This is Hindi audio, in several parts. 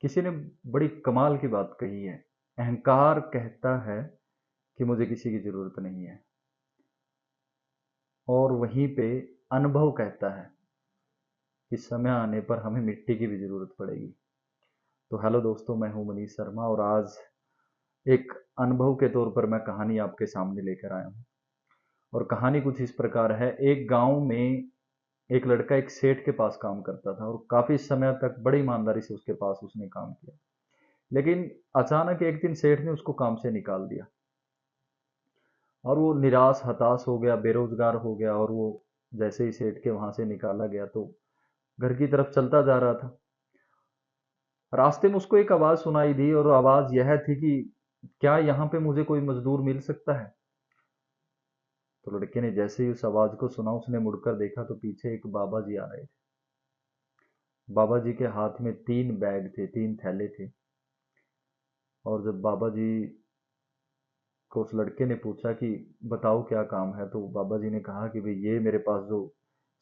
किसी ने बड़ी कमाल की बात कही है। अहंकार कहता है कि मुझे किसी की जरूरत नहीं है, और वहीं पे अनुभव कहता है कि समय आने पर हमें मिट्टी की भी जरूरत पड़ेगी। तो हेलो दोस्तों, मैं हूं मनीष शर्मा, और आज एक अनुभव के तौर पर मैं कहानी आपके सामने लेकर आया हूं। और कहानी कुछ इस प्रकार है। एक गांव में एक लड़का एक सेठ के पास काम करता था, और काफी समय तक बड़ी ईमानदारी से उसके पास उसने काम किया। लेकिन अचानक एक दिन सेठ ने उसको काम से निकाल दिया, और वो निराश हताश हो गया, बेरोजगार हो गया। और वो जैसे ही सेठ के वहां से निकाला गया तो घर की तरफ चलता जा रहा था। रास्ते में उसको एक आवाज सुनाई दी, और आवाज यह थी कि क्या यहाँ पे मुझे कोई मजदूर मिल सकता है। तो लड़के ने जैसे ही उस आवाज को सुना, उसने मुड़कर देखा तो पीछे एक बाबा जी आ रहे थे। बाबा जी के हाथ में 3 बैग थे, 3 थैले थे। और जब बाबा जी को उस लड़के ने पूछा कि बताओ क्या काम है, तो बाबा जी ने कहा कि भाई, ये मेरे पास जो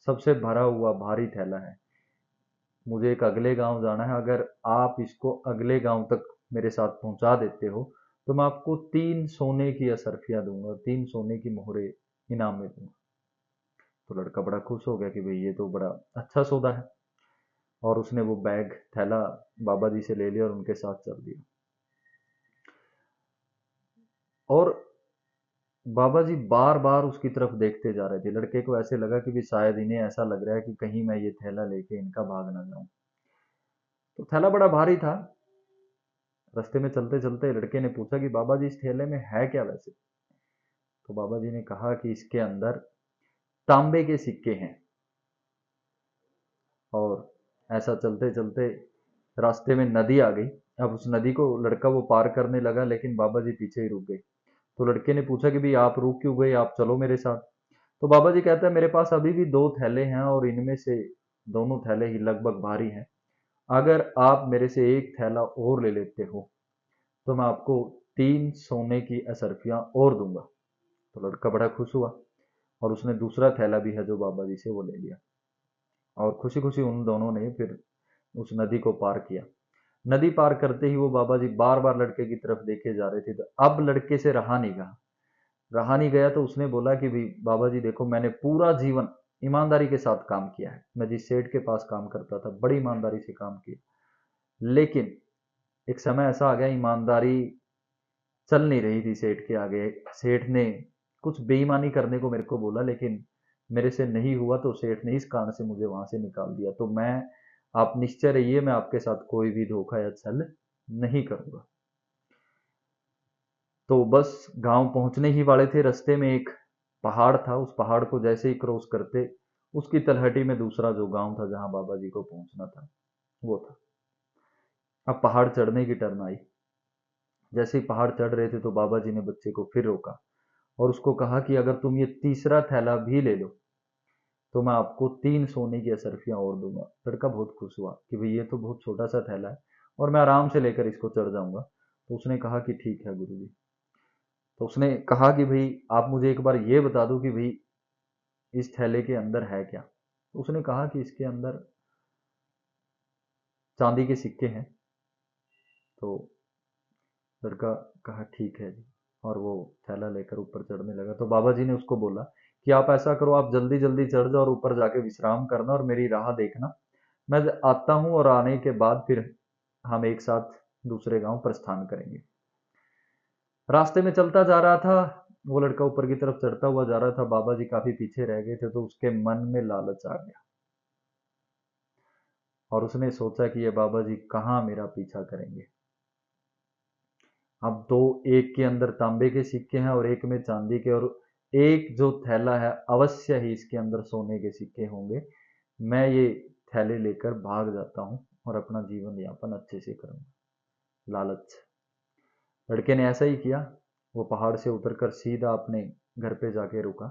सबसे भरा हुआ भारी थैला है, मुझे एक अगले गांव जाना है। अगर आप इसको अगले गांव तक मेरे साथ पहुंचा देते हो तो मैं आपको 3 सोने की असरफियां दूंगा, 3 सोने की मोहरे इनाम में दूंगा। तो लड़का बड़ा खुश हो गया कि भाई, ये तो बड़ा अच्छा सौदा है। और उसने वो बैग थैला बाबा जी से ले लिया और उनके साथ चल दिया। और बाबा जी बार बार उसकी तरफ देखते जा रहे थे। लड़के को ऐसे लगा कि भी शायद इन्हें ऐसा लग रहा है कि कहीं मैं ये थैला लेके इनका भाग ना जाऊं। तो थैला बड़ा भारी था। रास्ते में चलते चलते लड़के ने पूछा कि बाबा जी, इस थैले में है क्या वैसे। तो बाबा जी ने कहा कि इसके अंदर तांबे के सिक्के हैं। और ऐसा चलते चलते रास्ते में नदी आ गई। अब उस नदी को लड़का वो पार करने लगा, लेकिन बाबा जी पीछे ही रुक गए। तो लड़के ने पूछा कि भाई, आप रुक क्यों गए, आप चलो मेरे साथ। तो बाबा जी कहता है, मेरे पास अभी भी 2 थैले हैं, और इनमें से दोनों थैले ही लगभग भारी हैं। अगर आप मेरे से एक थैला और ले लेते हो तो मैं आपको 3 सोने की असरफियां और दूंगा। तो लड़का बड़ा खुश हुआ, और उसने दूसरा थैला भी है जो बाबा जी से वो ले लिया। और खुशी खुशी उन दोनों ने फिर उस नदी को पार किया। नदी पार करते ही वो बाबा जी बार बार लड़के की तरफ देखे जा रहे थे। तो अब लड़के से रहा नहीं गया। तो उसने बोला कि भाई बाबा जी देखो, मैंने पूरा जीवन ईमानदारी के साथ काम किया है। मैं जिस सेठ के पास काम करता था, बड़ी ईमानदारी से काम किया। लेकिन एक समय ऐसा आ गया, ईमानदारी चल नहीं रही थी सेठ के आगे। सेठ ने कुछ बेईमानी करने को मेरे को बोला, लेकिन मेरे से नहीं हुआ। तो सेठ ने इस कारण से मुझे वहां से निकाल दिया। तो मैं, आप निश्चय रहिए, मैं आपके साथ कोई भी धोखा या छल नहीं करूंगा। तो बस गांव पहुंचने ही वाले थे। रास्ते में एक पहाड़ था। उस पहाड़ को जैसे ही क्रॉस करते, उसकी तलहटी में दूसरा जो गांव था जहां बाबा जी को पहुंचना था, वो था। अब पहाड़ चढ़ने की टर्न आई। जैसे ही पहाड़ चढ़ रहे थे तो बाबा जी ने बच्चे को फिर रोका, और उसको कहा कि अगर तुम ये तीसरा थैला भी ले लो तो मैं आपको 3 सोने की असरफियां और दूंगा। लड़का बहुत खुश हुआ कि भाई, ये तो बहुत छोटा सा थैला है और मैं आराम से लेकर इसको चढ़ जाऊंगा। तो उसने कहा कि ठीक है गुरु जी। तो उसने कहा कि भाई, आप मुझे एक बार ये बता दो कि भाई, इस थैले के अंदर है क्या। तो उसने कहा कि इसके अंदर चांदी के सिक्के हैं। तो लड़का कहा ठीक है जी, और वो थैला लेकर ऊपर चढ़ने लगा। तो बाबा जी ने उसको बोला कि आप ऐसा करो, आप जल्दी जल्दी चढ़ जाओ और ऊपर जाके विश्राम करना, और मेरी राह देखना। मैं आता हूँ, और आने के बाद फिर हम एक साथ दूसरे गांव प्रस्थान करेंगे। रास्ते में चलता जा रहा था। वो लड़का ऊपर की तरफ चढ़ता हुआ जा रहा था। बाबा जी काफी पीछे रह गए थे। तो उसके मन में लालच आ गया, और उसने सोचा कि ये बाबा जी कहाँ मेरा पीछा करेंगे। अब दो, एक के अंदर तांबे के सिक्के हैं और एक में चांदी के, और एक जो थैला है अवश्य ही इसके अंदर सोने के सिक्के होंगे। मैं ये थैले लेकर भाग जाता हूँ और अपना जीवन यापन अच्छे से करूंगा। लालच। लड़के ने ऐसा ही किया। वो पहाड़ से उतरकर सीधा अपने घर पे जाके रुका।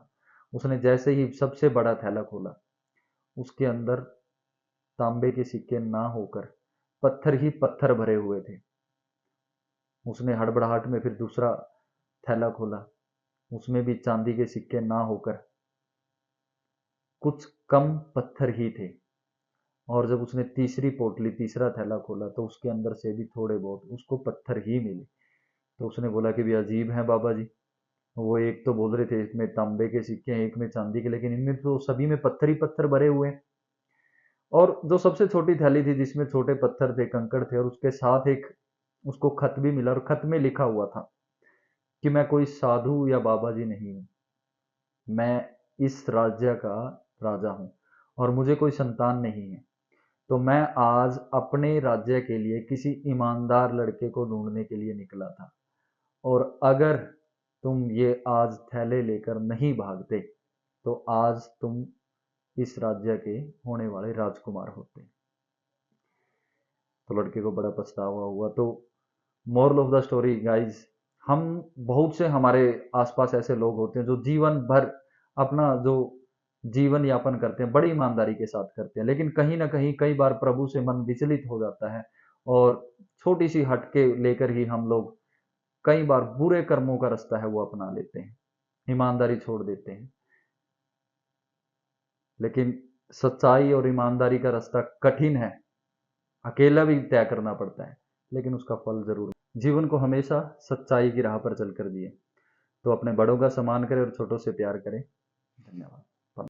उसने जैसे ही सबसे बड़ा थैला खोला, उसके अंदर तांबे के सिक्के ना होकर पत्थर ही पत्थर भरे हुए थे। उसने हड़बड़ाहट में फिर दूसरा थैला खोला। उसमें भी चांदी के सिक्के ना होकर कुछ कम पत्थर ही थे। और जब उसने तीसरी पोटली, तीसरा थैला खोला तो उसके अंदर से भी थोड़े बहुत उसको पत्थर ही मिले। तो उसने बोला कि भी अजीब है बाबा जी, वो एक तो बोल रहे थे एक में तांबे के सिक्के हैं, एक में चांदी के, लेकिन इनमें तो सभी में पत्थर ही पत्थर भरे हुए हैं। और जो सबसे छोटी थैली थी जिसमें छोटे पत्थर थे, कंकड़ थे, और उसके साथ एक उसको खत भी मिला, और खत में लिखा हुआ था कि मैं कोई साधु या बाबा जी नहीं हूं, मैं इस राज्य का राजा हूं और मुझे कोई संतान नहीं है। तो मैं आज अपने राज्य के लिए किसी ईमानदार लड़के को ढूंढने के लिए निकला था, और अगर तुम ये आज थैले लेकर नहीं भागते तो आज तुम इस राज्य के होने वाले राजकुमार होते। तो लड़के को बड़ा पछतावा हुआ। तो moral of the story guys, हम बहुत से हमारे आसपास ऐसे लोग होते हैं जो जीवन भर अपना जो जीवन यापन करते हैं बड़ी ईमानदारी के साथ करते हैं, लेकिन कहीं ना कहीं कई बार प्रभु से मन विचलित हो जाता है और छोटी सी हटके लेकर ही हम लोग कई बार बुरे कर्मों का रास्ता है वो अपना लेते हैं, ईमानदारी छोड़ देते हैं। लेकिन सच्चाई और ईमानदारी का रास्ता कठिन है, अकेला भी तय करना पड़ता है, लेकिन उसका फल जरूर। जीवन को हमेशा सच्चाई की राह पर चलकर जिए। तो अपने बड़ों का सम्मान करें और छोटों से प्यार करें। धन्यवाद।